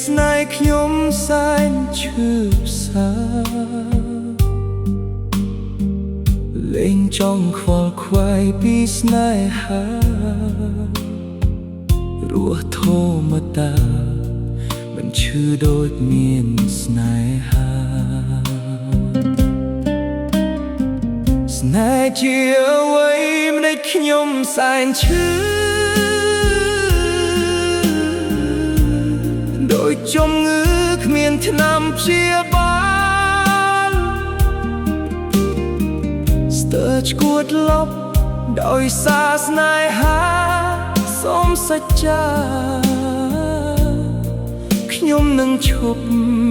ស្នេហ៍ខ្ញុំសែនឈឺផ្សាលែងចង់ខ្វល់ខ្វាយពីស្នេហារស់ធម្មតាមិនឈឺដូចមានស្នេហាស្នេហ៍ជាអ្វីម្ដេចខ្ញុំសែនឈឺដូចជំងឺគ្មានថ្នាំព្យាបាលស្ទើរឈួតលប់ដោយសារស្នេហាសូមសច្ចាខ្ញុំនឹងឈប់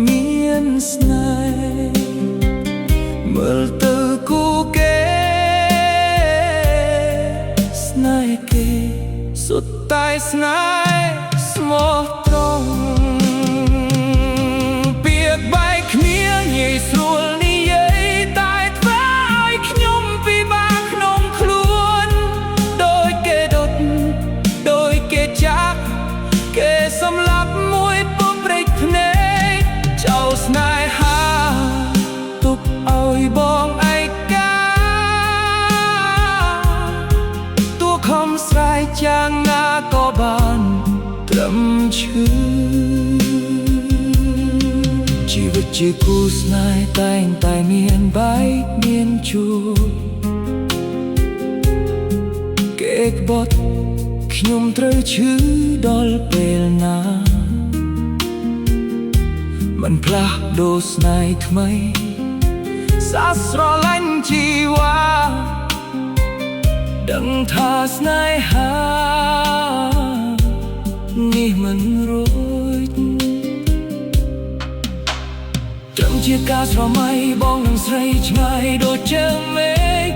មានស្នេហ៍មើលទៅគូគេស្នេហ៍គេសុទ្ធតែស្នេហ៍ស្មោះត្រង់ពាក្យបែកគ្នាងាយស្រួលនិយាយតែធ្វើឲ្យខ្ញុំពិបាកក្នុងខ្លួនដោយគេដុតដោយគេចាក់គេសម្លាប់មួយពុំព្រេចភ្នែកចោលស្នេហាទុកឲ្យបងឯកាតួខំស្រែកយ៉ាងណាក៏បានត្រឹមឈឺជីវិតជាគូស្នេហ៍តែងតែមានបែកមានជួបគេក្បត់ខ្ញុំត្រូវឈឺដល់ពេលណាមិនផ្លាស់ដូរស្នេហ៍ថ្មីសាស្រឡាញ់ជីវ៉ាដឹងថាស្នេហានេះមិនរួចត្រឹមជាការស្រមៃបងនឹងស្រីឆ្ងាយដូចជើងមេឃ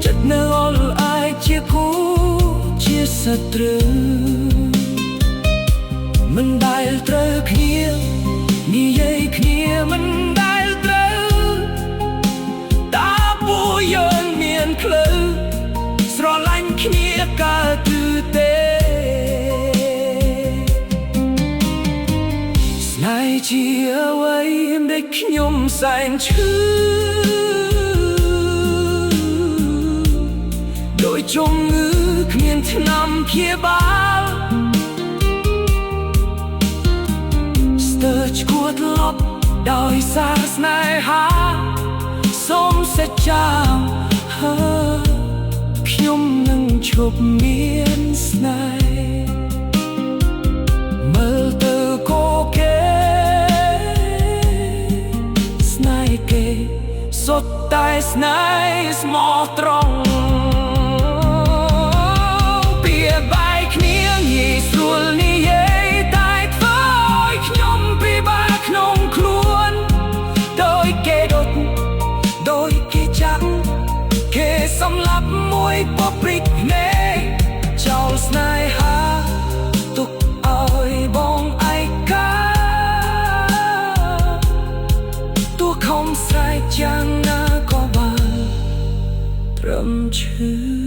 ចិត្តនៅអល់អាយជាគូជាសត្រូវមិនដែលត្រូវគ្នានិយាយគ្នាមិនដែលត្រូវតាពួរយើងមានផ្លូវស្រឡាញ់គ្នាកាលគឺទេស្នេហ៍ជាអ្វីម្ដេចខ្ញុំសែនឈឺដោយជំងឺគ្មានថ្នាំព្យាបាលស្ទើរឈួតលប់ដោយសារស្នេហាសូមសច្ចាខ្ញុំនឹងឈប់មានស្នេហ៍មើលទៅគូគេស្នេហ៍គេសុទ្ធតែស្នេហ៍ស្មោះត្រង់ពាក្យបែកគ្នាងាយស្រួលនិយាយតែធ្វើឲ្យខ្ញុំពិបាកក្នុងខ្លួនដោយគេដុតដោយគេចាក់គេសម្លាប់មួយពុកព្រិចភ្នែកចោលស្នេហាទុកឲ្យបងឯកាតួខំស្រែកយ៉ាងណាក៏បានត្រឹមឈឺ